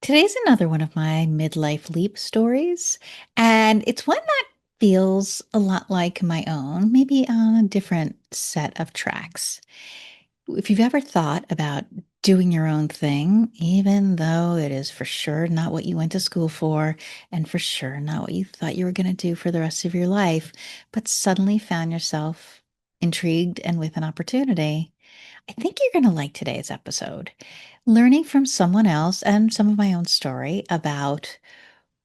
Today's another one of my midlife leap stories, and it's one that feels a lot like my own, maybe on a different set of tracks. If you've ever thought about doing your own thing, even though it is for sure not what you went to school for, and for sure not what you thought you were going to do for the rest of your life, but suddenly found yourself intrigued and with an opportunity, I think you're going to like today's episode. Learning from someone else and some of my own story about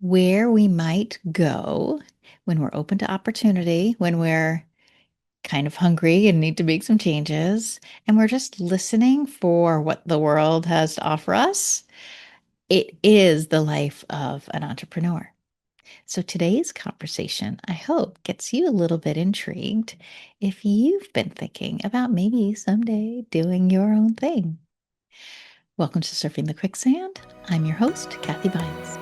where we might go when we're open to opportunity, when we're kind of hungry and need to make some changes, and we're just listening for what the world has to offer us. It is the life of an entrepreneur. So today's conversation, I hope, gets you a little bit intrigued if you've been thinking about maybe someday doing your own thing. Welcome to Surfing the Quicksand. I'm your host, Kathy Vines.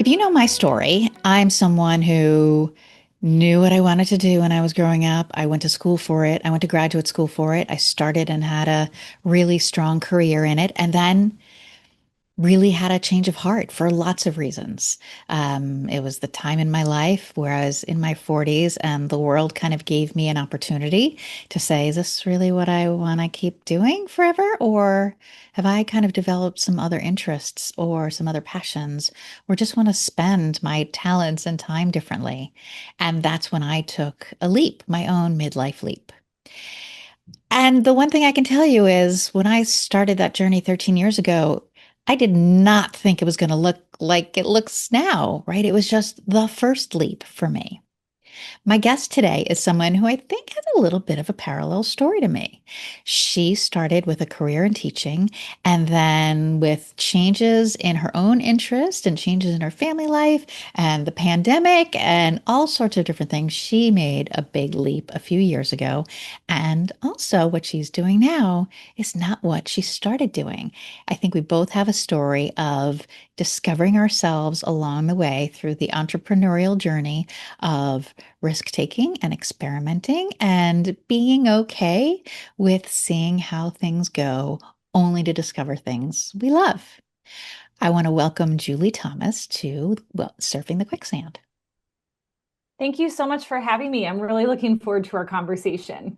If you know my story, I'm someone who knew what I wanted to do when I was growing up. I went to school for it. I went to graduate school for it. I started and had a really strong career in it. And then really had a change of heart for lots of reasons. It was the time in my life where I was in my 40s and the world kind of gave me an opportunity to say, is this really what I want to keep doing forever? Or have I kind of developed some other interests or some other passions or just want to spend my talents and time differently? And that's when I took a leap, my own midlife leap. And the one thing I can tell you is when I started that journey 13 years ago, I did not think it was going to look like it looks now, right? It was just the first leap for me. My guest today is someone who I think has a little bit of a parallel story to me. She started with a career in teaching, and then with changes in her own interest and changes in her family life and the pandemic and all sorts of different things, she made a big leap a few years ago. And also, what she's doing now is not what she started doing. I think we both have a story of discovering ourselves along the way through the entrepreneurial journey of risk taking and experimenting and being okay with seeing how things go, only to discover things we love. I want to welcome Julie Thomas to, well, Surfing the Quicksand. Thank you so much for having me. I'm really looking forward to our conversation.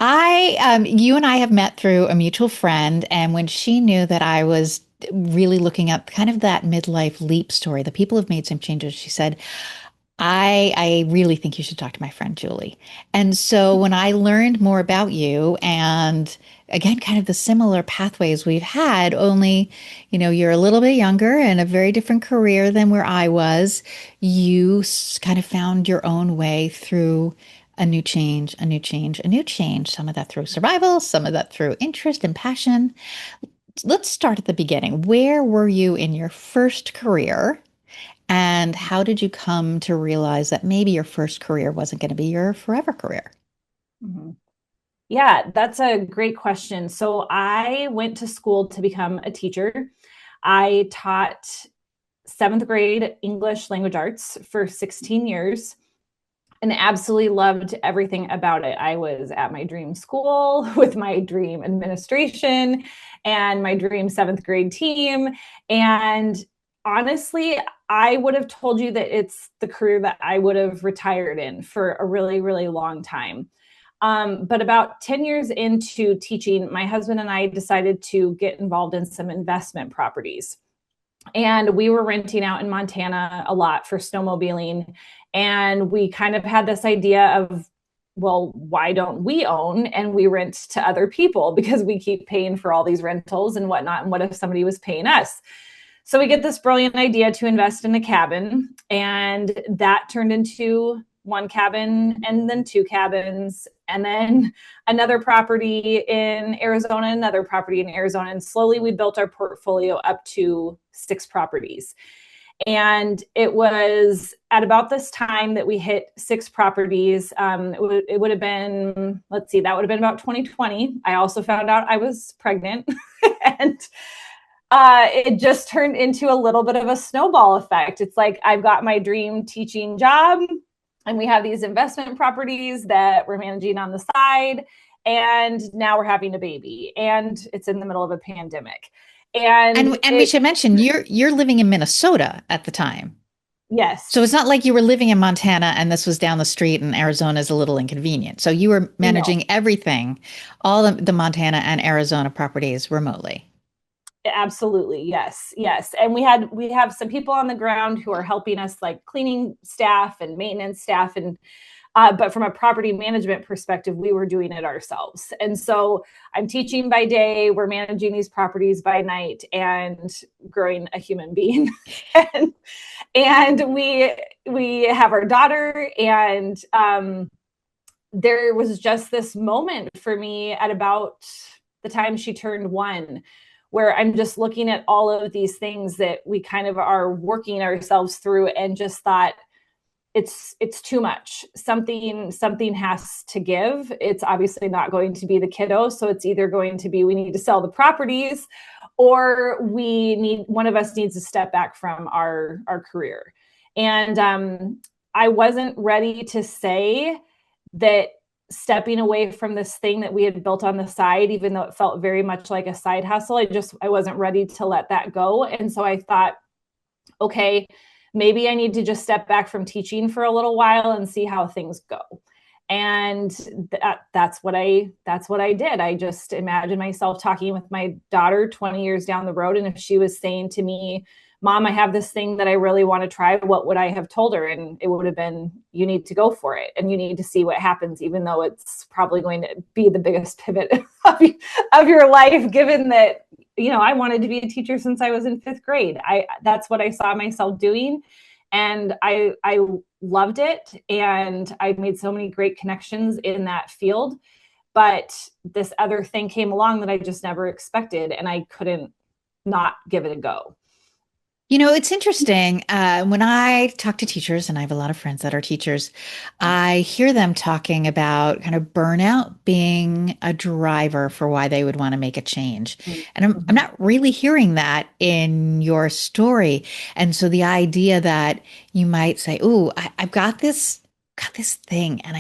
You and I have met through a mutual friend, and when she knew that I was really looking up kind of that midlife leap story, the people have made some changes, she said, I really think you should talk to my friend Julie. And so when I learned more about you and again, kind of the similar pathways we've had, only, you're a little bit younger and a very different career than where I was. You kind of found your own way through a new change, a new change, a new change. Some of that through survival, some of that through interest and passion. Let's start at the beginning. Where were you in your first career? And how did you come to realize that maybe your first career wasn't going to be your forever career? Mhm. Yeah, that's a great question. So I went to school to become a teacher. I taught seventh grade English language arts for 16 years and absolutely loved everything about it. I was at my dream school with my dream administration and my dream seventh grade team. And honestly, I would have told you that it's the career that I would have retired in for a really, really long time. But about 10 years into teaching, my husband and I decided to get involved in some investment properties. And we were renting out in Montana a lot for snowmobiling. And we kind of had this idea of, well, why don't we own and we rent to other people because we keep paying for all these rentals and whatnot. And what if somebody was paying us? So we get this brilliant idea to invest in a cabin, and that turned into one cabin and then two cabins and then another property in Arizona, another property in Arizona. And slowly we built our portfolio up to 6 properties. And it was at about this time that we hit 6 properties. It would have been, let's see, that would have been about 2020. I also found out I was pregnant. And it just turned into a little bit of a snowball effect. It's like I've got my dream teaching job. And we have these investment properties that we're managing on the side. And now we're having a baby, and it's in the middle of a pandemic. And And we it, should mention you're living in Minnesota at the time. So it's yes, not like you were living in Montana and this was down the street and Arizona is a little inconvenient. So you were no, managing everything, all the Montana and Arizona properties remotely. absolutely, yes, yes. And we have some people on the ground who are helping us, like cleaning staff and maintenance staff, and but from a property management perspective, we were doing it ourselves. And so I'm teaching by day, we're managing these properties by night, and growing a human being. and and we have our daughter, and there was just this moment for me at about the time she turned 1, where I'm just looking at all of these things that we kind of are working ourselves through, and just thought, it's too much. Something has to give. It's obviously not going to be the kiddo, so it's either going to be we need to sell the properties, or we need one of us needs to step back from our career. And I wasn't ready to say that stepping away from this thing that we had built on the side, even though it felt very much like a side hustle, I wasn't ready to let that go. And so I thought, okay, maybe I need to just step back from teaching for a little while and see how things go. And that's what I did. I just imagined myself talking with my daughter 20 years down the road, and if she was saying to me, "Mom, I have this thing that I really want to try," what would I have told her? And it would have been, "You need to go for it, and you need to see what happens, even though it's probably going to be the biggest pivot of your life, given that I wanted to be a teacher since I was in 5th grade. That's what I saw myself doing, and I loved it, and I made so many great connections in that field. But this other thing came along that I just never expected, and I couldn't not give it a go. It's interesting. When I talk to teachers, and I have a lot of friends that are teachers, I hear them talking about kind of burnout being a driver for why they would want to make a change. And I'm Mm-hmm. not really hearing that in your story. And so the idea that you might say, "Ooh, I've got this thing, and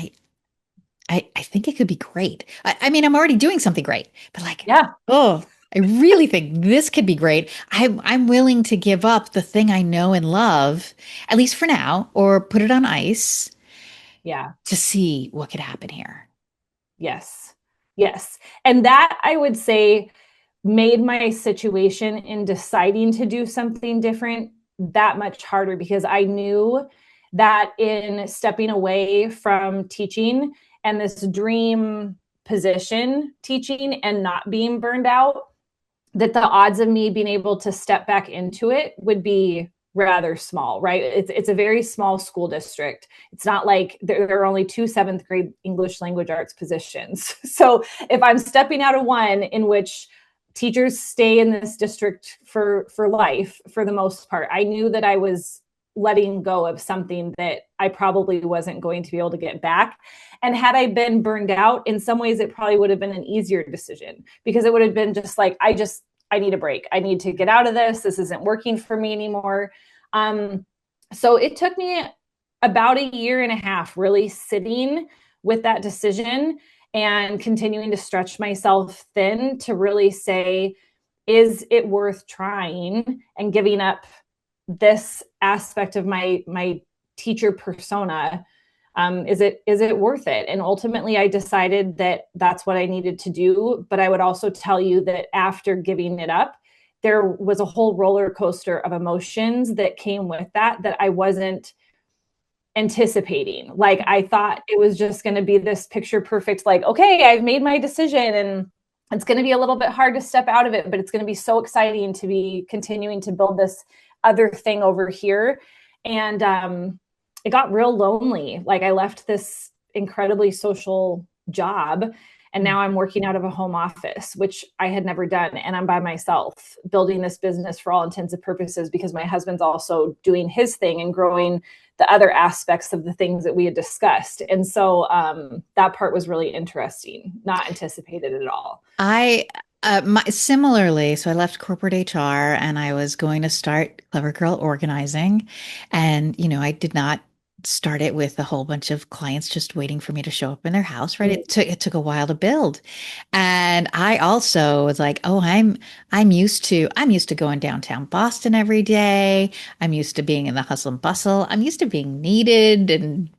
I think it could be great. I mean, I'm already doing something great, but like, Yeah, oh, I really think this could be great. I'm willing to give up the thing I know and love, at least for now, or put it on ice yeah. to see what could happen here." Yes. Yes. And that, I would say, made my situation in deciding to do something different that much harder, because I knew that in stepping away from teaching and this dream position teaching and not being burned out, that the odds of me being able to step back into it would be rather small, right? It's a very small school district. It's not like there are only 2 7th grade English language arts positions. So if I'm stepping out of one in which teachers stay in this district for life for the most part, I knew that I was letting go of something that I probably wasn't going to be able to get back. And had I been burned out, in some ways it probably would have been an easier decision, because it would have been just like, I need a break. I need to get out of this. This isn't working for me anymore. Um, so it took me about a year and a half really sitting with that decision and continuing to stretch myself thin to really say, is it worth trying and giving up this aspect of my teacher persona? Is it worth it? And ultimately, I decided that that's what I needed to do. But I would also tell you that after giving it up, there was a whole roller coaster of emotions that came with that I wasn't anticipating. Like, I thought it was just going to be this picture perfect, like, okay, I've made my decision, and it's going to be a little bit hard to step out of it, but it's going to be so exciting to be continuing to build this other thing over here. And it got real lonely. Like, I left this incredibly social job, and now I'm working out of a home office, which I had never done. And I'm by myself building this business for all intents and purposes, because my husband's also doing his thing and growing the other aspects of the things that we had discussed. And so that part was really interesting, not anticipated at all. I similarly, so I left corporate HR and I was going to start Clever Girl Organizing, and I did not started with a whole bunch of clients just waiting for me to show up in their house, right? It took a while to build. And I also was like, oh, I'm used to going downtown Boston every day. I'm used to being in the hustle and bustle. I'm used to being needed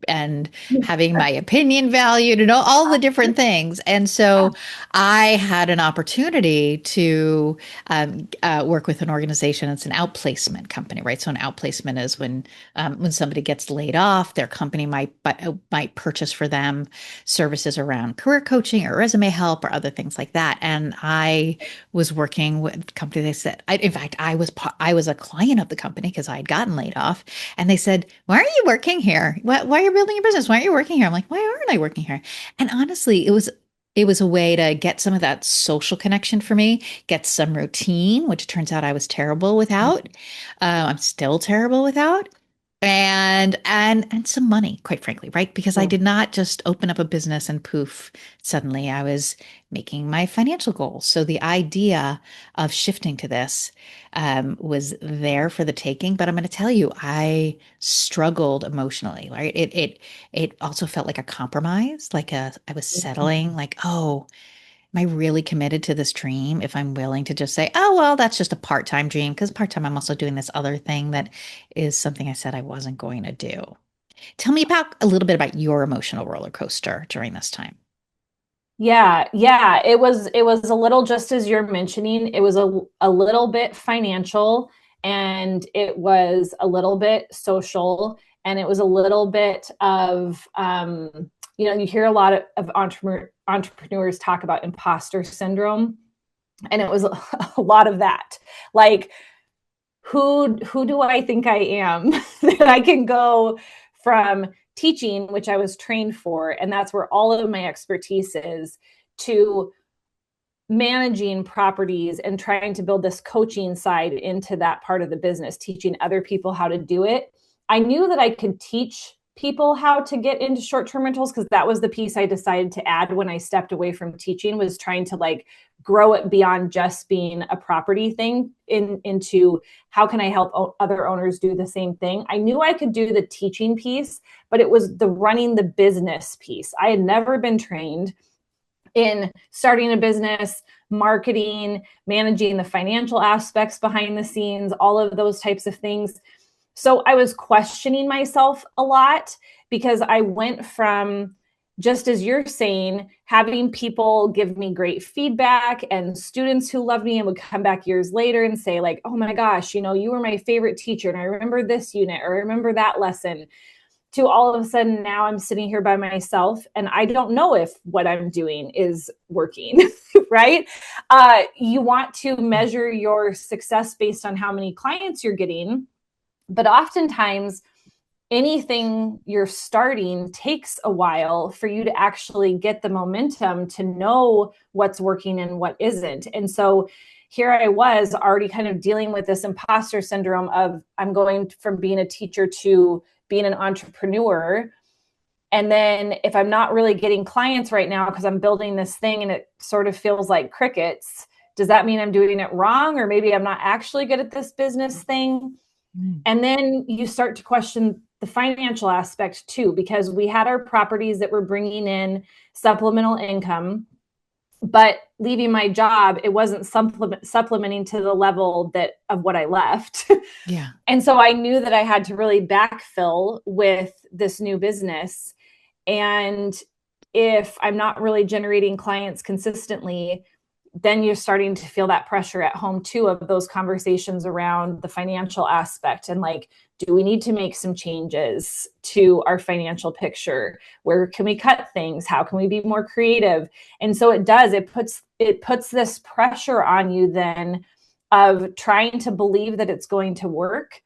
and having my opinion valued and all the different things. And so I had an opportunity to work with an organization. It's an outplacement company, right? So an outplacement is when somebody gets laid off, their company might purchase for them services around career coaching or resume help or other things like that. And I was working with a company. They said, in fact, I was a client of the company because I had gotten laid off, and they said, "Why aren't you working here? Why are you building your business? Why aren't you working here?" I'm like, "Why aren't I working here?" And honestly, it was a way to get some of that social connection for me, get some routine, which turns out I was terrible without. I'm still terrible without, and some money, quite frankly, right? Because I did not just open up a business and poof, suddenly I was making my financial goals. So the idea of shifting to this was there for the taking. But I'm going to tell you, I struggled emotionally, right? It also felt like a compromise, I was settling, like, oh, am I really committed to this dream if I'm willing to just say, oh, well, that's just a part-time dream? Because part-time, I'm also doing this other thing that is something I said I wasn't going to do. Tell me about a little bit about your emotional roller coaster during this time. Yeah, it was a little just as you're mentioning. It was a little bit financial, and it was a little bit social, and it was a little bit of you hear a lot of entrepreneurs talk about imposter syndrome, and it was a lot of that. Like, who do I think I am that I can go from teaching, which I was trained for, and that's where all of my expertise is, to managing properties and trying to build this coaching side into that part of the business, teaching other people how to do it. I knew that I could teach people how to get into short-term rentals because that was the piece I decided to add when I stepped away from teaching, was trying to like grow it beyond just being a property thing into how can I help other owners do the same thing. I knew I could do the teaching piece, but it was the running the business piece. I had never been trained in starting a business, marketing, managing the financial aspects behind the scenes, all of those types of things. So I was questioning myself a lot because I went from, just as you're saying, having people give me great feedback and students who loved me and would come back years later and say like, oh my gosh, you were my favorite teacher. And I remember this unit, or I remember that lesson, to all of a sudden now I'm sitting here by myself and I don't know if what I'm doing is working, right? You want to measure your success based on how many clients you're getting, but oftentimes anything you're starting takes a while for you to actually get the momentum to know what's working and what isn't. And so here I was already kind of dealing with this imposter syndrome of, I'm going from being a teacher to being an entrepreneur. And then if I'm not really getting clients right now because I'm building this thing and it sort of feels like crickets, does that mean I'm doing it wrong? Or maybe I'm not actually good at this business thing? Mm. And then you start to question the financial aspect too, because we had our properties that were bringing in supplemental income, but leaving my job, it wasn't supplementing to the level that of what I left. Yeah. And so I knew that I had to really backfill with this new business. And if I'm not really generating clients consistently, then you're starting to feel that pressure at home too, of those conversations around the financial aspect and like, do we need to make some changes to our financial picture? Where can we cut things? How can we be more creative? And so it puts this pressure on you then of trying to believe that it's going to work,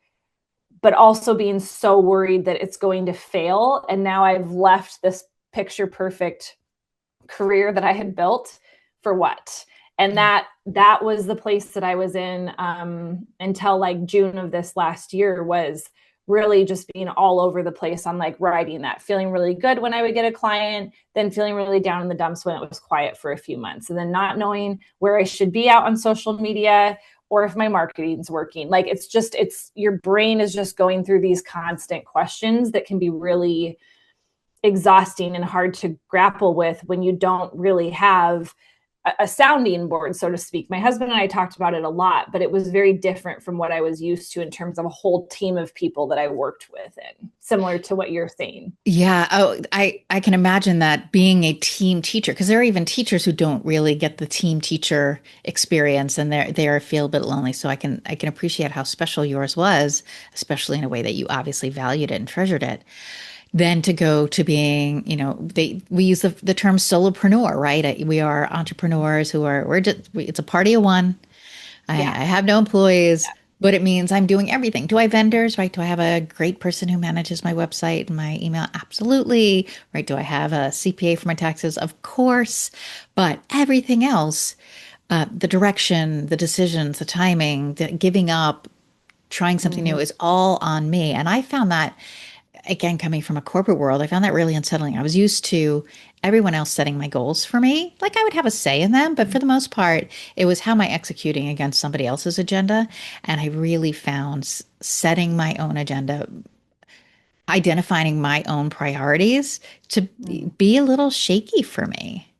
but also being so worried that it's going to fail. And now I've left this picture perfect career that I had built for what? And Yeah. that was the place that I was in until like June of this last year, was really just being all over the place on like riding that, feeling really good when I would get a client, then feeling really down in the dumps when it was quiet for a few months, and then not knowing where I should be out on social media or if my marketing's working. Like it's your brain is just going through these constant questions that can be really exhausting and hard to grapple with when you don't really have a sounding board, so to speak. My husband and I talked about it a lot, but it was very different from what I was used to in terms of a whole team of people that I worked with, and similar to what you're saying. Yeah. Oh, I can imagine that being a team teacher, because there are even teachers who don't really get the team teacher experience and they feel a bit lonely. So I can appreciate how special yours was, especially in a way that you obviously valued it and treasured it. Then to go to being, we use the term solopreneur, right? We are entrepreneurs who are it's a party of one. Yeah. I have no employees, but it means I'm doing everything. Do I have vendors, right? Do I have a great person who manages my website and my email? Absolutely. Right. Do I have a CPA for my taxes? Of course. But everything else, the direction, the decisions, the timing, the giving up, trying something new Mm-hmm. is all on me. And I found that again, coming from a corporate world, I found that really unsettling. I was used to everyone else setting my goals for me. Like I would have a say in them, but for the most part, it was how am I executing against somebody else's agenda? And I really found setting my own agenda, identifying my own priorities to be a little shaky for me.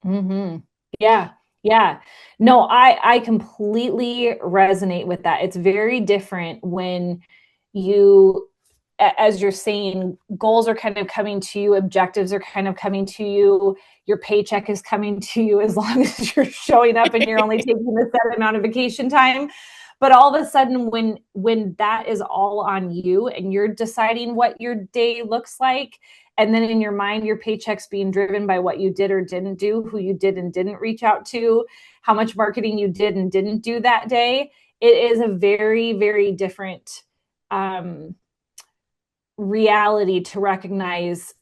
Mm-hmm. Yeah. Yeah. No, I completely resonate with that. It's very different when you, as you're saying, goals are kind of coming to you, objectives are kind of coming to you, your paycheck is coming to you as long as you're showing up and you're only taking a set amount of vacation time. But all of a sudden, when that is all on you and you're deciding what your day looks like, and then in your mind, your paycheck's being driven by what you did or didn't do, who you did and didn't reach out to, how much marketing you did and didn't do that day, it is a very, very different um, reality to recognize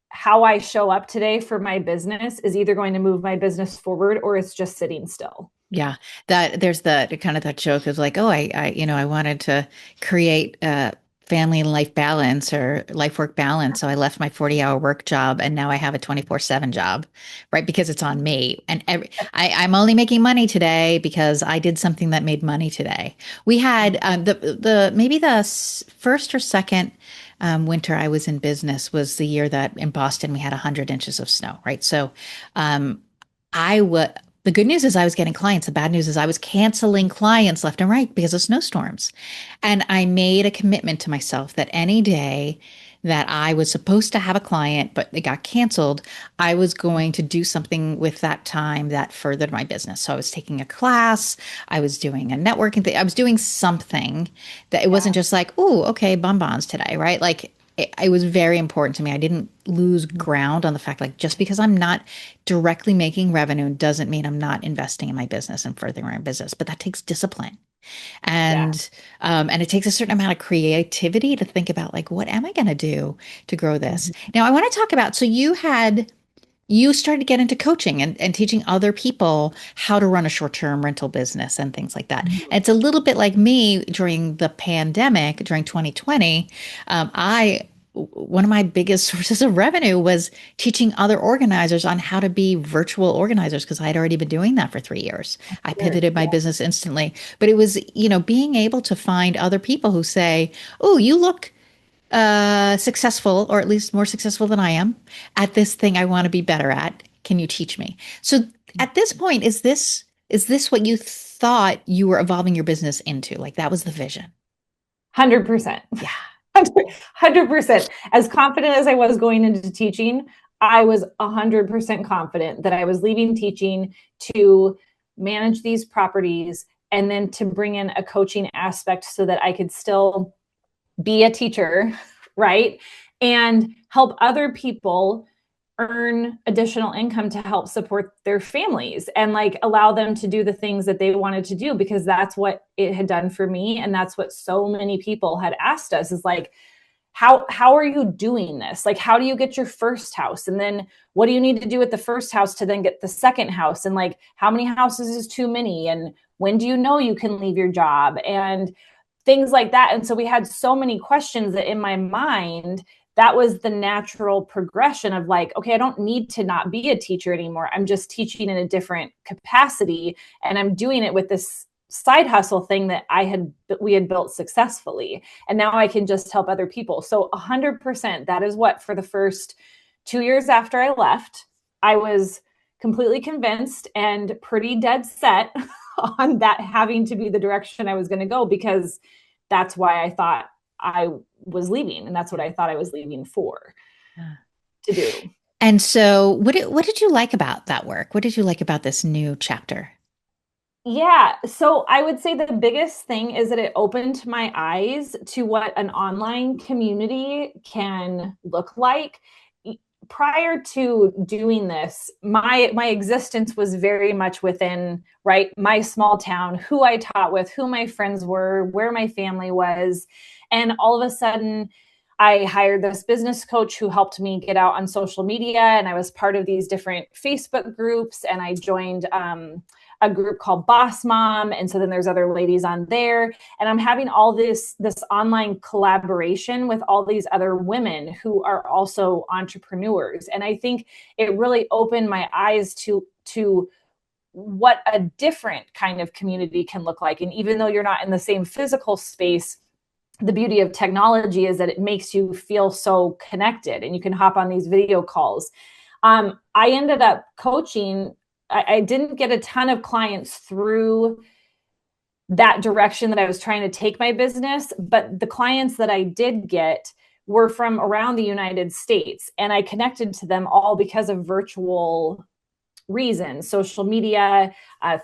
how I show up today for my business is either going to move my business forward or it's just sitting still. Yeah, that there's the kind of that joke is like, oh, I wanted to create a family and life balance or life work balance. So I left my 40-hour work job and now I have a 24/7 job, right? Because it's on me. And I'm only making money today because I did something that made money today. We had the maybe the first or second winter I was in business was the year that in Boston we had 100 inches of snow, right? So I would. The good news is I was getting clients. The bad news is I was canceling clients left and right because of snowstorms. And I made a commitment to myself that any day that I was supposed to have a client, but it got canceled, I was going to do something with that time that furthered my business. So I was taking a class, I was doing a networking thing, I was doing something that it wasn't Yeah. just like, oh, okay, bonbons today, right? Like it was very important to me. I didn't lose ground on the fact like just because I'm not directly making revenue doesn't mean I'm not investing in my business and furthering my business. But that takes discipline Yeah. and it takes a certain amount of creativity to think about like what am I going to do to grow this. Now I want to talk about you started to get into coaching and teaching other people how to run a short-term rental business and things like that. And it's a little bit like me during the pandemic, during 2020. I one of my biggest sources of revenue was teaching other organizers on how to be virtual organizers because I had already been doing that for 3 years. I Sure. pivoted my Yeah. business instantly, but it was, being able to find other people who say, "Oh, you look successful, or at least more successful than I am at this thing I want to be better at. Can you teach me?" So at this point, is this what you thought you were evolving your business into? Like that was the vision. 100%. Yeah. 100%. As confident as I was going into teaching, I was 100% confident that I was leaving teaching to manage these properties and then to bring in a coaching aspect so that I could still be a teacher, right? And help other people earn additional income to help support their families and like allow them to do the things that they wanted to do because that's what it had done for me and that's what so many people had asked us is like how are you doing this? Like how do you get your first house? And then what do you need to do with the first house to then get the second house? And like how many houses is too many? And when do you know you can leave your job? And things like that. And so we had so many questions that in my mind, that was the natural progression of like, okay, I don't need to not be a teacher anymore. I'm just teaching in a different capacity and I'm doing it with this side hustle thing that we had built successfully, and now I can just help other people. So 100%, that is what, for the first 2 years after I left, I was completely convinced and pretty dead set on that having to be the direction I was going to go, because that's why I thought I was leaving, and that's what I thought I was leaving for, to do. And so what did you like about that work? What did you like about this new chapter? Yeah. So I would say the biggest thing is that it opened my eyes to what an online community can look like. Prior to doing this, my existence was very much within, right, my small town, who I taught with, who my friends were, where my family was. And all of a sudden, I hired this business coach who helped me get out on social media, and I was part of these different Facebook groups, and I joined a group called Boss Mom, and so then there's other ladies on there, and I'm having all this online collaboration with all these other women who are also entrepreneurs. And I think it really opened my eyes to what a different kind of community can look like. And even though you're not in the same physical space, the beauty of technology is that it makes you feel so connected, and you can hop on these video calls. I ended up coaching. I didn't get a ton of clients through that direction that I was trying to take my business, but the clients that I did get were from around the United States, and I connected to them all because of virtual reasons, social media,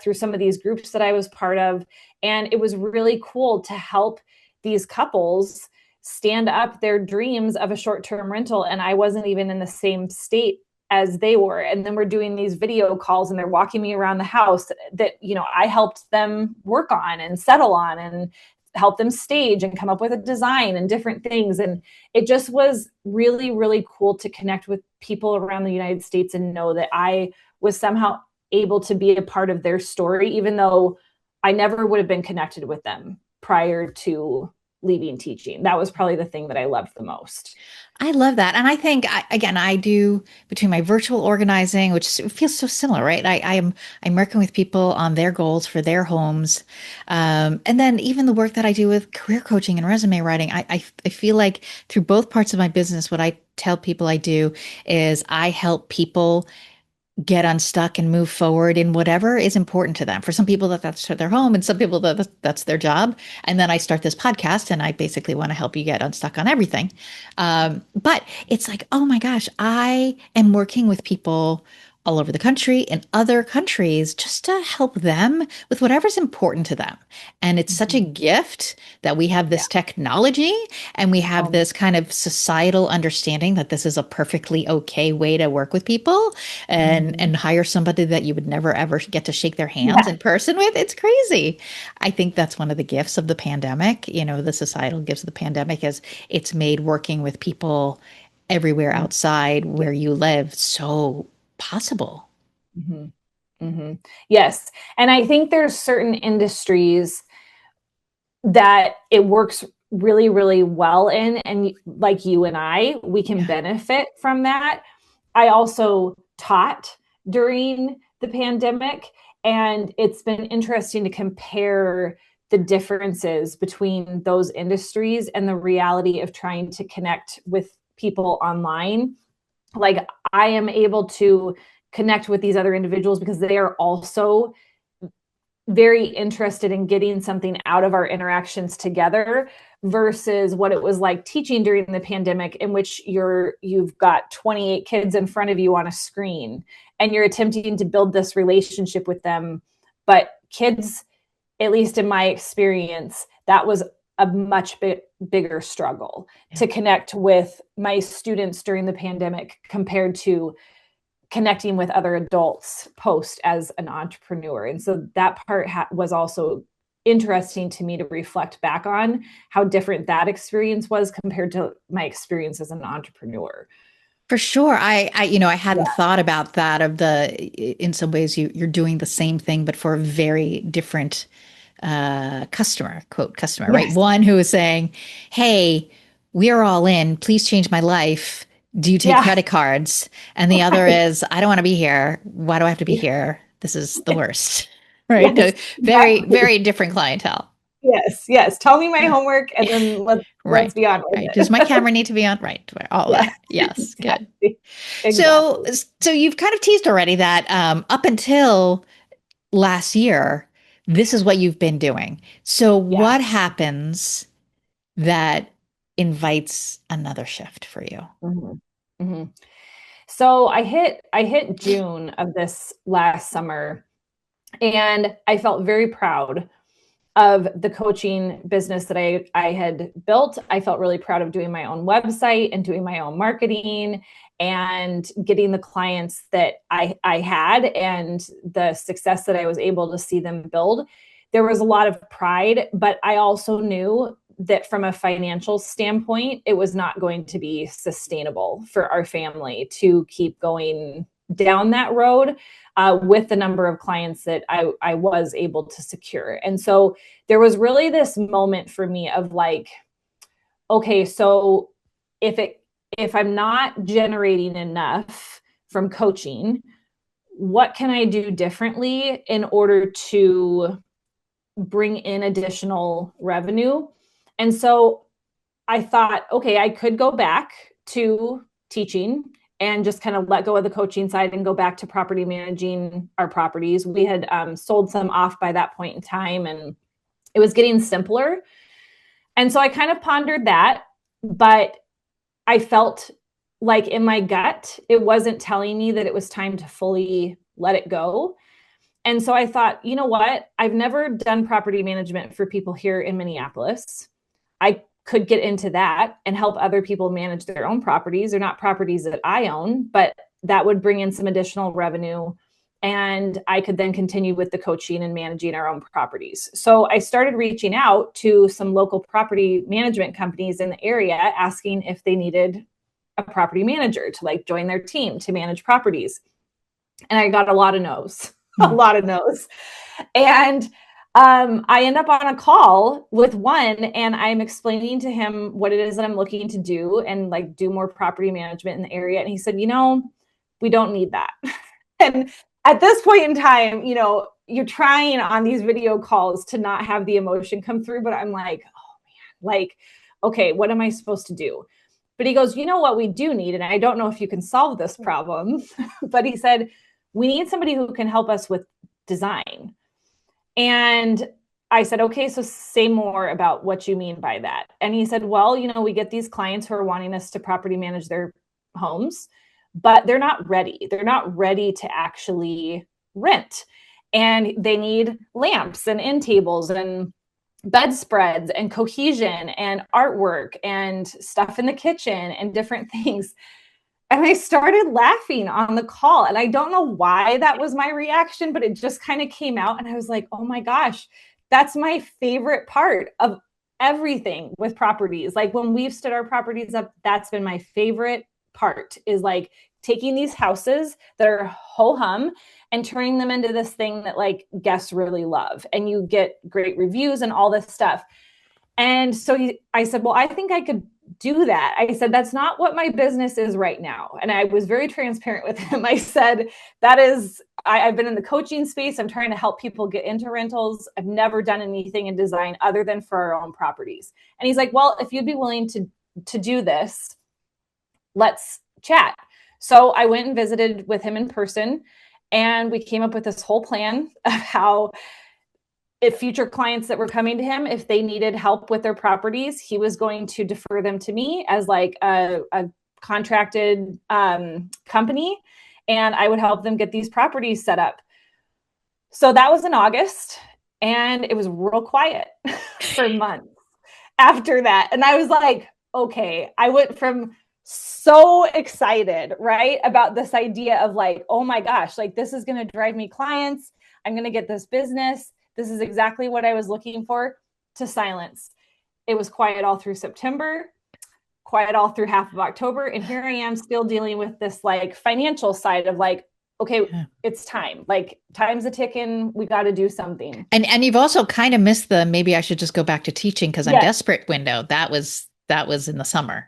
through some of these groups that I was part of. And it was really cool to help these couples stand up their dreams of a short-term rental. And I wasn't even in the same state as they were. And then we're doing these video calls, and they're walking me around the house that, I helped them work on and settle on, and help them stage and come up with a design and different things. And it just was really, really cool to connect with people around the United States and know that I was somehow able to be a part of their story, even though I never would have been connected with them prior to leaving teaching. That was probably the thing that I loved the most. I love that. And I think again, I do between my virtual organizing, which feels so similar, right? I'm working with people on their goals for their homes. And then even the work that I do with career coaching and resume writing, I feel like through both parts of my business, what I tell people I do is I help people get unstuck and move forward in whatever is important to them. For some people that's their home, and some people that's their job. And then I start this podcast, and I basically want to help you get unstuck on everything. But it's like, oh my gosh, I am working with people all over the country in other countries just to help them with whatever's important to them. And it's such a Mm-hmm. gift that we have Yeah. this technology, and we have this kind of societal understanding that this is a perfectly okay way to work with people and Mm-hmm. hire somebody that you would never ever get to shake their hands Yeah. in person with. It's crazy. I think that's one of the gifts of the pandemic. The societal gifts of the pandemic is it's made working with people everywhere outside where you live so possible. Mm-hmm. Mm-hmm. Yes. And I think there's certain industries that it works really, really well in. And like you and we can Yeah, benefit from that. I also taught during the pandemic, and it's been interesting to compare the differences between those industries and the reality of trying to connect with people online. Like, I am able to connect with these other individuals because they are also very interested in getting something out of our interactions together, versus what it was like teaching during the pandemic, in which you've got 28 kids in front of you on a screen, and you're attempting to build this relationship with them. But kids, at least in my experience, that was a much bigger struggle yeah. to connect with my students during the pandemic compared to connecting with other adults post as an entrepreneur. And so that part was also interesting to me to reflect back on how different that experience was compared to my experience as an entrepreneur. For sure. I hadn't Yeah. thought about that in some ways you're doing the same thing, but for a very different customer, quote, customer, right? Yes. One who is saying, hey, we are all in. Please change my life. Do you take Yeah. credit cards? And the other Right. is, I don't want to be here. Why do I have to be Yeah. here? This is the worst. Right. No, Yes, very, exactly. very different clientele. Yes, yes. Tell me my homework and then let's Right. be on with Right. Does my it. camera need to be on? Right. Right. All Yes, that. Yes. Good. exactly. So, Exactly. so you've kind of teased already that up until last year, this is what you've been doing. So, Yes. what happens that invites another shift for you? Mhm. Mhm. So I hit June of this last summer and I felt very proud of the coaching business that I had built. I felt really proud of doing my own website and doing my own marketing and getting the clients that I had and the success that I was able to see them build. There was a lot of pride, but I also knew that from a financial standpoint, it was not going to be sustainable for our family to keep going down that road with the number of clients that I was able to secure. And so there was really this moment for me of like, okay, so if it if I'm not generating enough from coaching, what can I do differently in order to bring in additional revenue? And so I thought, okay, I could go back to teaching and just kind of let go of the coaching side and go back to property managing our properties. We had sold some off by that point in time and it was getting simpler. And so I kind of pondered that, but I felt like in my gut, it wasn't telling me that it was time to fully let it go. And so I thought, you know what? I've never done property management for people here in Minneapolis. I could get into that and help other people manage their own properties. They're not properties that I own, but that would bring in some additional revenue. And I could then continue with the coaching and managing our own properties. So I started reaching out to some local property management companies in the area asking if they needed a property manager to like join their team to manage properties. And I got a lot of no's, a Hmm. lot of no's. And I end up on a call with one and I'm explaining to him what it is that I'm looking to do and like do more property management in the area. And he said, we don't need that. And at this point in time, you're trying on these video calls to not have the emotion come through, but I'm like, oh man, like, okay, what am I supposed to do? But he goes, you know what we do need, and I don't know if you can solve this problem, but he said, we need somebody who can help us with design. And I said, okay, so say more about what you mean by that. And he said, well, we get these clients who are wanting us to property manage their homes, but they're not ready. They're not ready to actually rent. And they need lamps and end tables and bedspreads and cohesion and artwork and stuff in the kitchen and different things. And I started laughing on the call. And I don't know why that was my reaction, but it just kind of came out. And I was like, oh my gosh, that's my favorite part of everything with properties. Like when we've stood our properties up, that's been my favorite part is like taking these houses that are ho hum and turning them into this thing that like guests really love. And you get great reviews and all this stuff. And so I said, well, I think I could do that. I said, that's not what my business is right now. And I was very transparent with him. I said, I've been in the coaching space. I'm trying to help people get into rentals. I've never done anything in design other than for our own properties. And he's like, well, if you'd be willing to do this, let's chat. So I went and visited with him in person and we came up with this whole plan of how if future clients that were coming to him, if they needed help with their properties, he was going to defer them to me as like a contracted company, and I would help them get these properties set up. So that was in August, and it was real quiet for months after that. And I was like, okay, I went from so excited, right, about this idea of like, oh my gosh, like this is going to drive me clients. I'm going to get this business. This is exactly what I was looking for, to silence. It was quiet all through September, quiet all through half of October. And here I am still dealing with this like financial side of like, okay, Yeah. it's time. Like time's a ticking. We got to do something. And you've also kind of missed the maybe I should just go back to teaching because I'm Yes. desperate window. That was in the summer.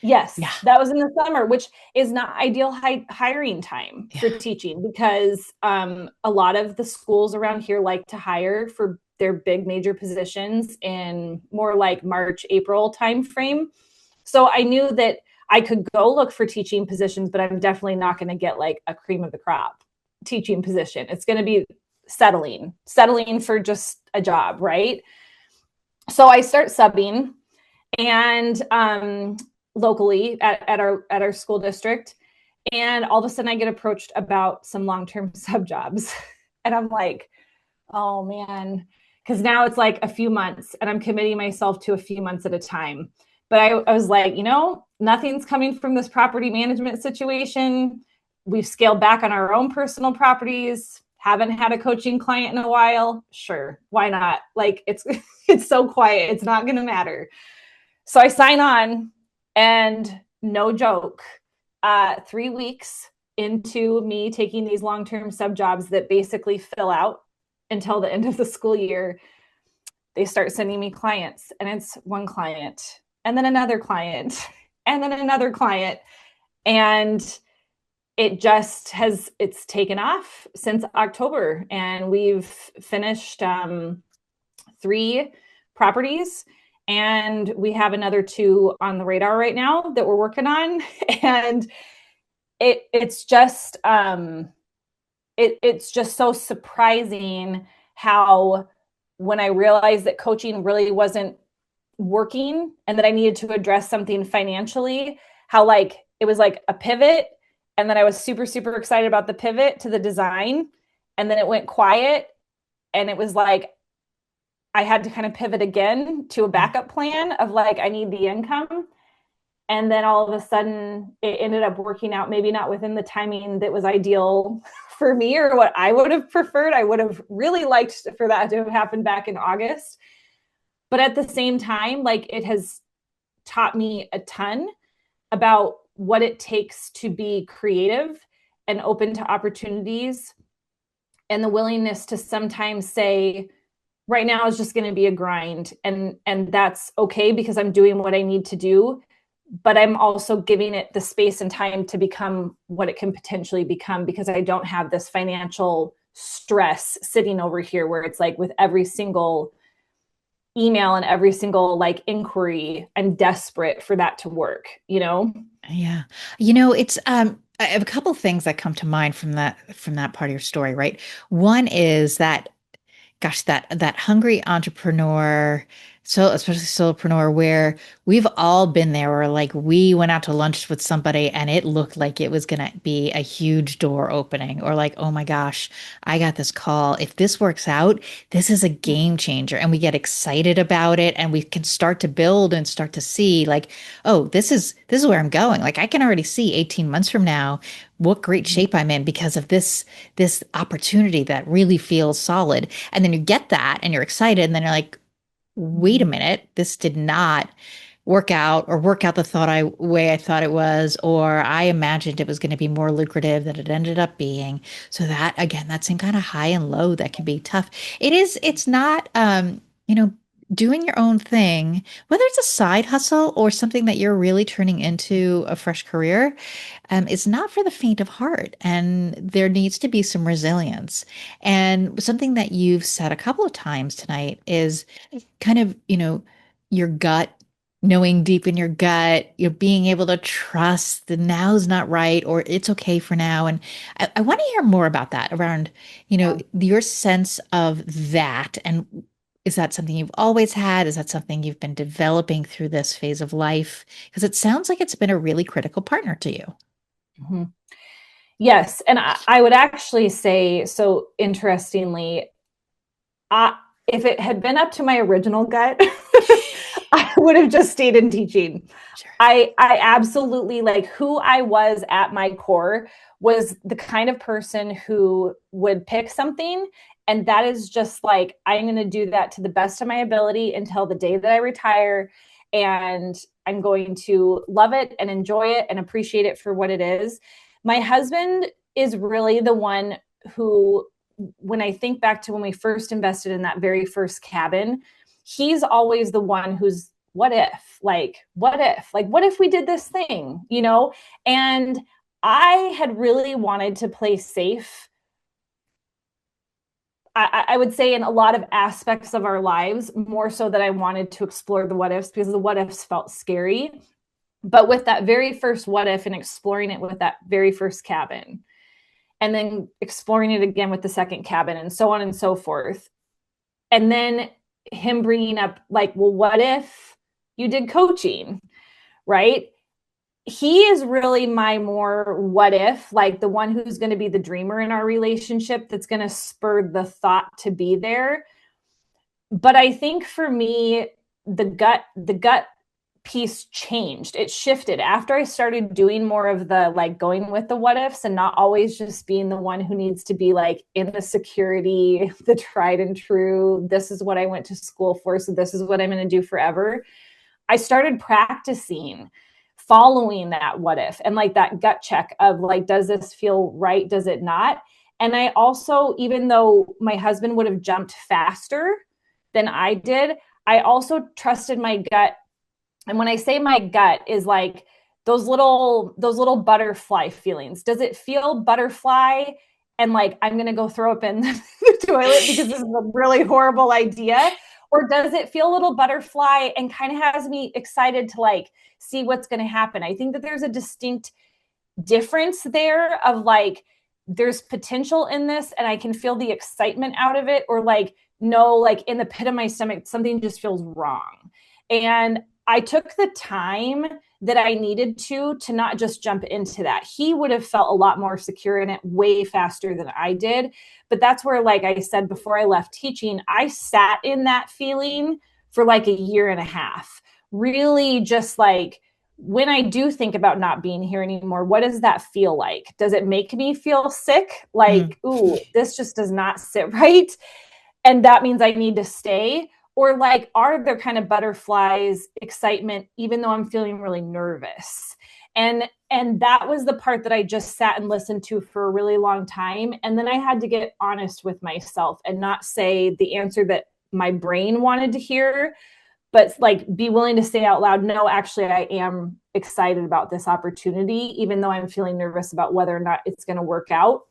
Yeah. Yes, that was in the summer, which is not ideal hiring time Yeah. for teaching because a lot of the schools around here like to hire for their big major positions in more like March, April timeframe. So I knew that I could go look for teaching positions, but I'm definitely not going to get like a cream of the crop teaching position. It's going to be settling for just a job, right? So I start subbing and locally at our school district, and all of a sudden I get approached about some long-term sub jobs, and I'm like, oh man, because now it's like a few months, and I'm committing myself to a few months at a time. But I was like, nothing's coming from this property management situation. We've scaled back on our own personal properties. Haven't had a coaching client in a while. Sure, why not? Like it's so quiet. It's not going to matter. So I sign on, and no joke, 3 weeks into me taking these long term sub jobs that basically fill out until the end of the school year, they start sending me clients, and it's one client, and then another client, and then another client. And it's taken off since October, and we've finished 3 properties, and we have another 2 on the radar right now that we're working on. And it's just it's just so surprising how, when I realized that coaching really wasn't working and that I needed to address something financially, how like it was like a pivot, and then I was super super excited about the pivot to the design, and then it went quiet, and it was like I had to kind of pivot again to a backup plan of like I need the income. And then all of a sudden it ended up working out, maybe not within the timing that was ideal for me or what I would have preferred. I would have really liked for that to have happened back in August. But at the same time, like it has taught me a ton about what it takes to be creative and open to opportunities, and the willingness to sometimes say, right now is just going to be a grind, and that's okay because I'm doing what I need to do, but I'm also giving it the space and time to become what it can potentially become, because I don't have this financial stress sitting over here where it's like with every single email and every single like inquiry, I'm desperate for that to work. Yeah. It's I have a couple of things that come to mind from that part of your story, right? One is that, gosh, that hungry entrepreneur, so especially solopreneur, where we've all been there, where like we went out to lunch with somebody and it looked like it was gonna be a huge door opening, or like, oh my gosh, I got this call. If this works out, this is a game changer. And we get excited about it, and we can start to build and start to see like, oh, this is where I'm going. Like I can already see 18 months from now what great shape I'm in because of this opportunity that really feels solid. And then you get that and you're excited, and then you're like, wait a minute, this did not work out the way I thought it was, or I imagined it was going to be more lucrative than it ended up being. So that again, that same kind of high and low that can be tough. It's not doing your own thing, whether it's a side hustle or something that you're really turning into a fresh career, it's not for the faint of heart. And there needs to be some resilience. And something that you've said a couple of times tonight is kind of, your gut, knowing deep in your gut, you're being able to trust the now's not right, or it's okay for now. And I want to hear more about that around, your sense of that. And is that something you've always had? Is that something you've been developing through this phase of life? Because it sounds like it's been a really critical partner to you. Mm-hmm. Yes, and I would actually say, so interestingly, if it had been up to my original gut, I would have just stayed in teaching. Sure. I absolutely, like, who I was at my core was the kind of person who would pick something, and that is just like, I'm going to do that to the best of my ability until the day that I retire, and I'm going to love it and enjoy it and appreciate it for what it is. My husband is really the one who, when I think back to when we first invested in that very first cabin, he's always the one who's what if? What if? What if we did this thing, you know? And I had really wanted to play safe. I would say in a lot of aspects of our lives, more so that I wanted to explore the what ifs because the what ifs felt scary. But with that very first what if and exploring it with that very first cabin, and then exploring it again with the second cabin, and so on and so forth. And then him bringing up, well, what if you did coaching, right? He is really my more what if, the one who's going to be the dreamer in our relationship that's going to spur the thought to be there. But I think for me, the gut piece changed. It shifted after I started doing more of the going with the what ifs and not always just being the one who needs to be in the security, the tried and true. This is what I went to school for, so this is what I'm going to do forever. I started practicing following that what if and that gut check of does this feel right? Does it not? And I also, even though my husband would have jumped faster than I did, I also trusted my gut. And when I say my gut is those little butterfly feelings. Does it feel butterfly and I'm going to go throw up in the toilet because this is a really horrible idea? Or does it feel a little butterfly and kind of has me excited to see what's going to happen? I think that there's a distinct difference there of there's potential in this and I can feel the excitement out of it, or no, in the pit of my stomach, something just feels wrong. And I took the time that I needed to not just jump into that. He would have felt a lot more secure in it way faster than I did. But that's where, I said before I left teaching, I sat in that feeling for a year and a half. Really just when I do think about not being here anymore, what does that feel like? Does it make me feel sick? Ooh, this just does not sit right. And that means I need to stay. Or are there kind of butterflies, excitement, even though I'm feeling really nervous? And that was the part that I just sat and listened to for a really long time. And then I had to get honest with myself and not say the answer that my brain wanted to hear, but be willing to say out loud, no, actually, I am excited about this opportunity, even though I'm feeling nervous about whether or not it's going to work out.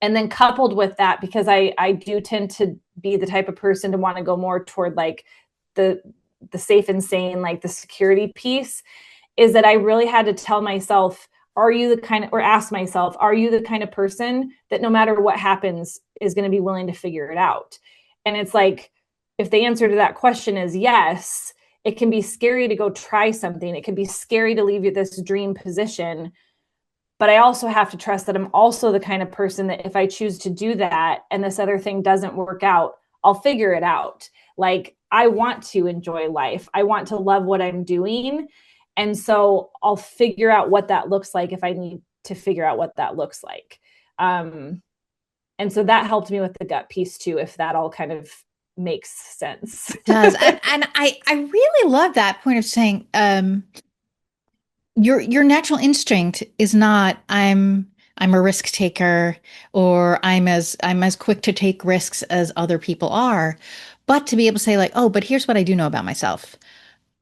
And then coupled with that, because I do tend to be the type of person to want to go more toward the safe and sane, the security piece, is that I really had to tell myself, ask myself, are you the kind of person that no matter what happens is going to be willing to figure it out? And it's if the answer to that question is yes, it can be scary to go try something. It can be scary to leave this dream position. But I also have to trust that I'm also the kind of person that if I choose to do that and this other thing doesn't work out, I'll figure it out. I want to enjoy life. I want to love what I'm doing. And so I'll figure out what that looks like if I need to figure out what that looks like. And so that helped me with the gut piece too, if that all kind of makes sense. It does. And I really love that point of saying, your natural instinct is not I'm a risk taker, or I'm as quick to take risks as other people are, but to be able to say oh, but here's what I do know about myself.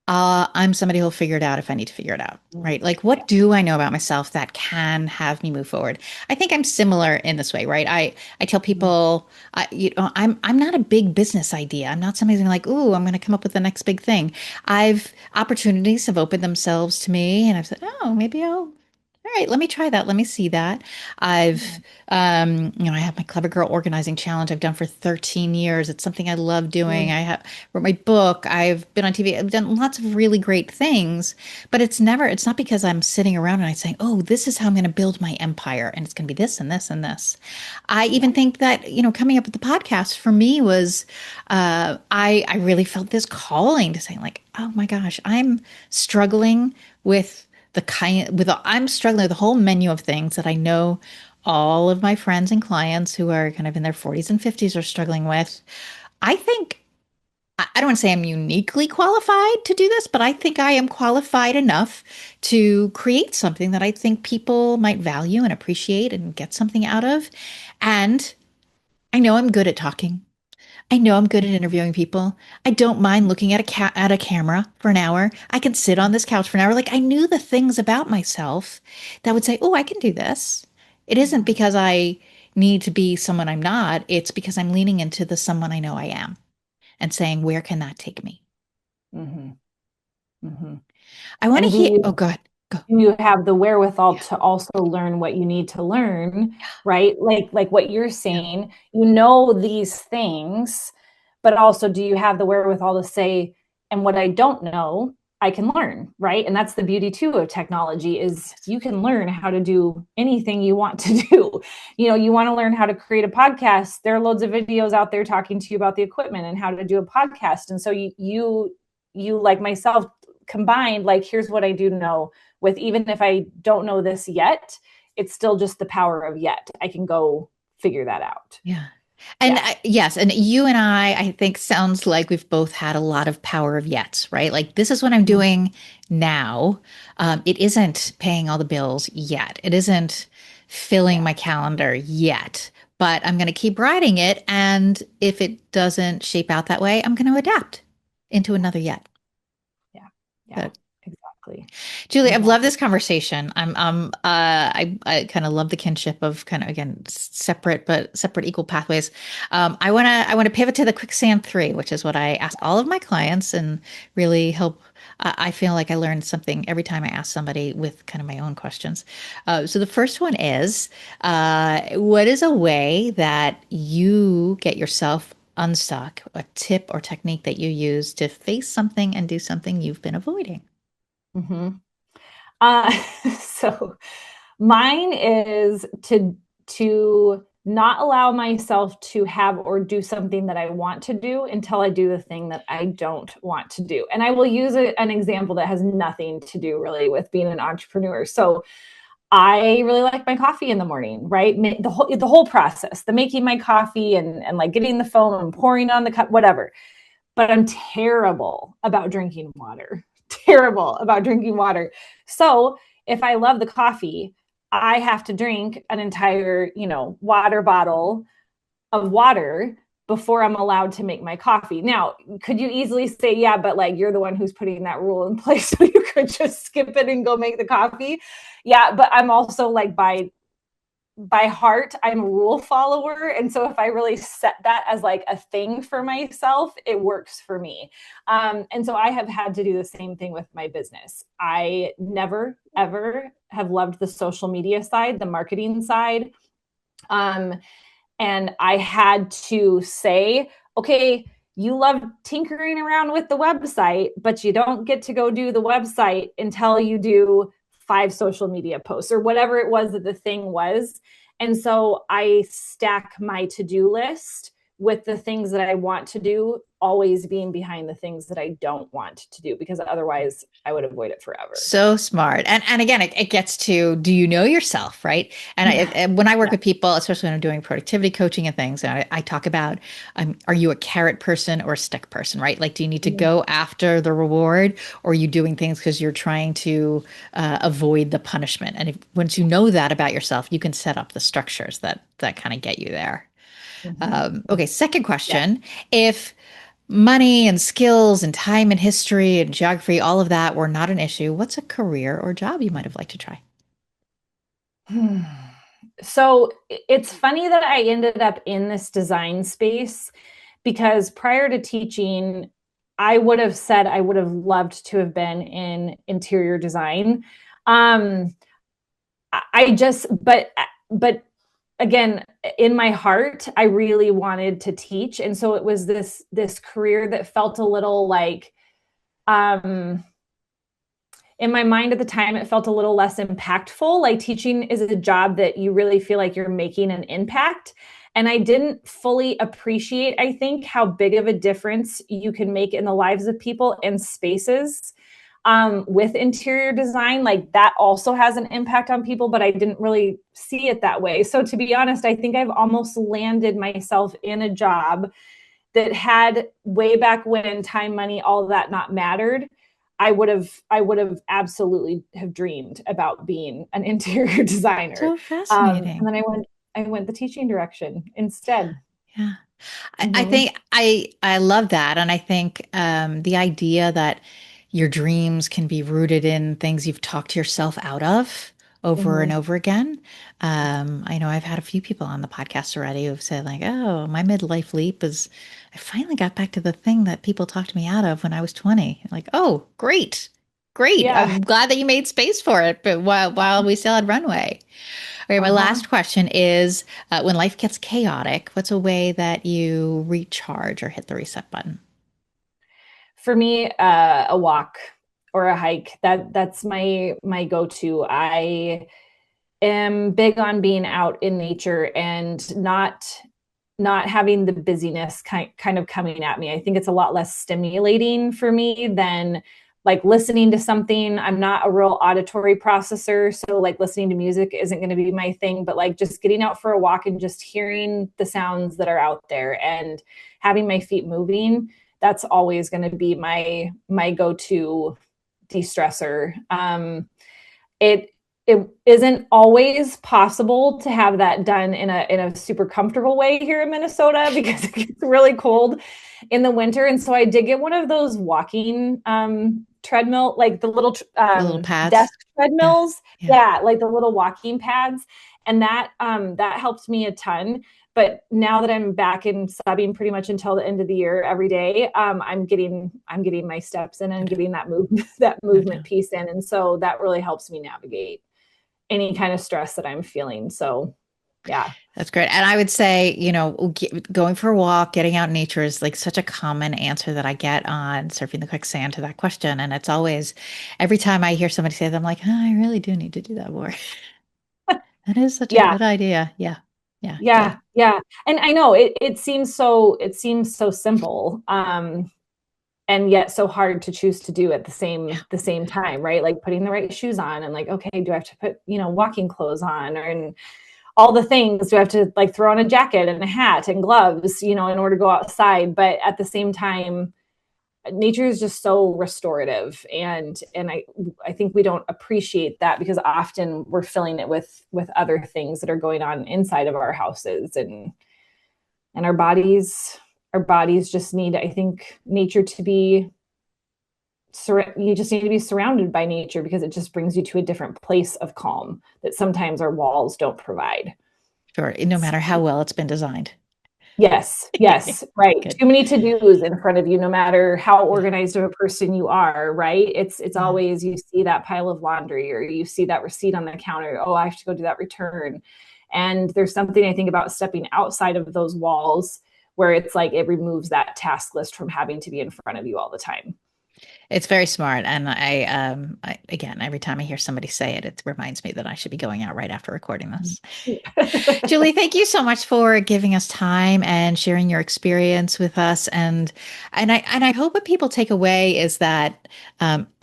I'm somebody who'll figure it out if I need to figure it out, right? What do I know about myself that can have me move forward? I think I'm similar in this way, right? I tell people, I'm not a big business idea. I'm not somebody who's ooh, I'm going to come up with the next big thing. Opportunities have opened themselves to me, and I've said, oh, maybe all right, let me try that. Let me see that. I have my Clever Girl Organizing Challenge I've done for 13 years. It's something I love doing. Wrote my book. I've been on TV. I've done lots of really great things, but it's not because I'm sitting around and I'm saying, oh, this is how I'm going to build my empire. And it's going to be this and this and this. I even think that, coming up with the podcast for me was, I really felt this calling to say oh my gosh, I'm struggling with I'm struggling with a whole menu of things that I know all of my friends and clients who are kind of in their 40s and 50s are struggling with. I think, I don't want to say I'm uniquely qualified to do this, but I think I am qualified enough to create something that I think people might value and appreciate and get something out of. And I know I'm good at talking. I know I'm good at interviewing people. I don't mind looking at at a camera for an hour. I can sit on this couch for an hour. Like I knew the things about myself that would say, "Oh, I can do this." It isn't Yeah. because I need to be someone I'm not. It's because I'm leaning into the someone I know I am and saying, "Where can that take me?" Hmm. Hmm. I want to And hear, oh God, go. you have the wherewithal Yeah. to also learn what you need to learn, right? Like what you're Yeah. saying, you know these things, but also do you have the wherewithal to say, and what I don't know, I can learn, right? And that's the beauty too of technology is you can learn how to do anything you want to do. You know, you want to learn how to create a podcast. There are loads of videos out there talking to you about the equipment and how to do a podcast. And so you like myself combined, like here's what I do know with, even if I don't know this yet, it's still just the power of yet. I can go figure that out. Yeah. And Yeah. yes, and you and I think sounds like we've both had a lot of power of yets, right? Like this is what I'm Mhm. doing now. It isn't paying all the bills yet. It isn't filling Yeah. my calendar yet, but I'm going to keep writing it. And if it doesn't shape out that way, I'm going to adapt into Yeah. another yet. Yeah. Yeah. But Exactly. Julie, I've loved Exactly. this conversation. I kind of love the kinship of kind of again separate but separate equal pathways. I want to pivot to the quicksand three, which is what I ask all of my clients, and really help. I feel like I learned something every time I ask somebody with kind of my own questions. So the first one is, what is a way that you get yourself unstuck? A tip or technique that you use to face something and do something you've been avoiding? Hmm. Uh, so mine is to not allow myself to have or do something that I want to do until I do the thing that I don't want to do. And I will use an example that has nothing to do really with being an entrepreneur. So I really like my coffee in the morning, right? The whole process, the making my coffee and like getting the foam and pouring on the cup, whatever. But I'm terrible about drinking water. Terrible about drinking water. So if I love the coffee, I have to drink an entire, water bottle of water before I'm allowed to make my coffee. Now, could you easily say, yeah, but like you're the one who's putting that rule in place, so you could just skip it and go make the coffee? Yeah, but I'm also like by heart, I'm a rule follower. And so if I really set that as like a thing for myself, it works for me. And so I have had to do the same thing with my business. I never, ever have loved the social media side, the marketing side. Um, and I had to say, okay, you love tinkering around with the website, but you don't get to go do the website until you do 5 social media posts or whatever it was that the thing was. And so I stack my to-do list with the things that I want to do, always being behind the things that I don't want to do, because otherwise I would avoid it forever. So smart. And again, it gets to, do you know yourself, right? And Yeah. when I work Yeah. with people, especially when I'm doing productivity coaching and things, I talk about, are you a carrot person or a stick person, right? Like, do you need to Mm-hmm. go after the reward, or are you doing things because you're trying to avoid the punishment? And once you know that about yourself, you can set up the structures that kind of get you there. Mm-hmm. Okay, second Yeah. question. If money and skills and time and history and geography, all of that were not an issue, what's a career or job you might have liked to try? So it's funny that I ended up in this design space because prior to teaching, I would have said I would have loved to have been in interior design. Um, I just, but again, in my heart, I really wanted to teach, and so it was this career that felt a little like, um, in my mind at the time, it felt a little less impactful. Like teaching is a job that you really feel like you're making an impact. And I didn't fully appreciate, I think, how big of a difference you can make in the lives of people and spaces with interior design. Like that also has an impact on people, but I didn't really see it that way. So to be honest, I think I've almost landed myself in a job that had, way back when time, money, all of that not mattered, I would have absolutely have dreamed about being an interior designer. So And fascinating. then I went the teaching direction instead. Yeah. I Hmm. think I love that, and I think the idea that your dreams can be rooted in things you've talked yourself out of over and Hmm. over again. I know I've had a few people on the podcast already who've said like, "Oh, my midlife leap is I finally got back to the thing that people talked me out of when I was 20." Like, "Oh, great, great! Yeah. I'm glad that you made space for it, but while we still had runway." Okay, my Uh-huh. last question is when life gets chaotic, what's a way that you recharge or hit the reset button? For me, a walk or a hike. That's my go-to. I am big on being out in nature and not having the busyness kind of coming at me. I think it's a lot less stimulating for me than like listening to something. I'm not a real auditory processor, so like listening to music isn't going to be my thing, but like just getting out for a walk and just hearing the sounds that are out there and having my feet moving, that's always going to be my go-to de-stressor. It it isn't always possible to have that done in a super comfortable way here in Minnesota because it gets really cold in the winter. And so I did get one of those walking treadmill, like the little The little pads? desk Yeah. treadmills. Yeah. Yeah, like the little walking pads. And that helped me a ton. But now that I'm back in subbing pretty much until the end of the year every day, I'm getting my steps in No and doubt. getting that No movement doubt. piece in. And so that really helps me navigate any kind of stress that I'm feeling. So, yeah. That's great. And I would say, going for a walk, getting out in nature is like such a common answer that I get on surfing the quicksand to that question. And it's always, every time I hear somebody say that, I'm like, oh, I really do need to do that more. That is such a Yeah. good idea. Yeah. Yeah. Yeah. Yeah. Yeah. And I know it seems so simple. And yet so hard to choose to do at the same time, right? Like putting the right shoes on and like, okay, do I have to put, walking clothes on or and all the things? Do I have to like throw on a jacket and a hat and gloves, in order to go outside? But at the same time, nature is just so restorative, and I think we don't appreciate that because often we're filling it with other things that are going on inside of our houses, and our bodies just need, I think, nature to be you just need to be surrounded by nature because it just brings you to a different place of calm that sometimes our walls don't provide. Sure. No matter how well it's been designed. Yes, yes, right. Good. Too many to-dos in front of you, no matter how Yeah. organized of a person you are, right? It's Yeah. always you see that pile of laundry or you see that receipt on the counter. Oh, I have to go do that return. And there's something I think about stepping outside of those walls where it's like it removes that task list from having to be in front of you all the time. It's very smart. And again, every time I hear somebody say it, it reminds me that I should be going out right after recording this. Julie, thank you so much for giving us time and sharing your experience with us. And I hope what people take away is that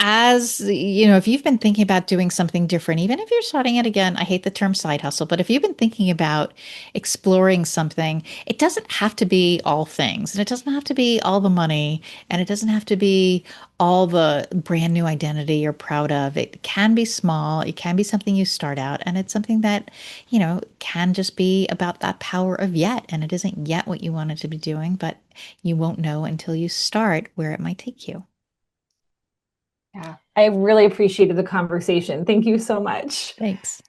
as you know, if you've been thinking about doing something different, even if you're starting it again, I hate the term side hustle, but if you've been thinking about exploring something, it doesn't have to be all things, and it doesn't have to be all the money, and it doesn't have to be all the brand new identity you're proud of. It can be small, it can be something you start out, and it's something that can just be about that power of yet. And it isn't yet what you wanted to be doing, but you won't know until you start where it might take you. Yeah, I really appreciated the conversation. Thank you so much. Thanks.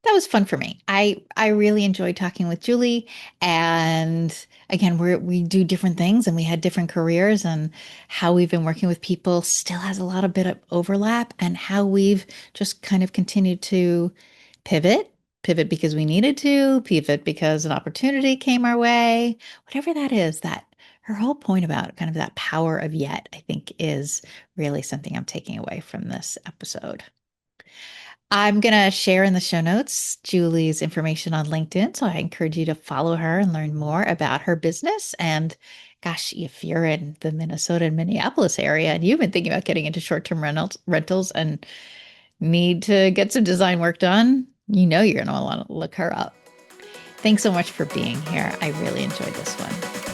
That was fun for me. I really enjoyed talking with Julie. And again, we do different things and we had different careers, and how we've been working with people still has a lot of bit of overlap, and how we've just kind of continued to pivot, pivot because we needed to, pivot because an opportunity came our way, whatever that is, that her whole point about kind of that power of yet, I think is really something I'm taking away from this episode. I'm going to share in the show notes Julie's information on LinkedIn. So I encourage you to follow her and learn more about her business. And gosh, if you're in the Minnesota and Minneapolis area and you've been thinking about getting into short-term rentals and need to get some design work done, you're going to want to look her up. Thanks so much for being here. I really enjoyed this one.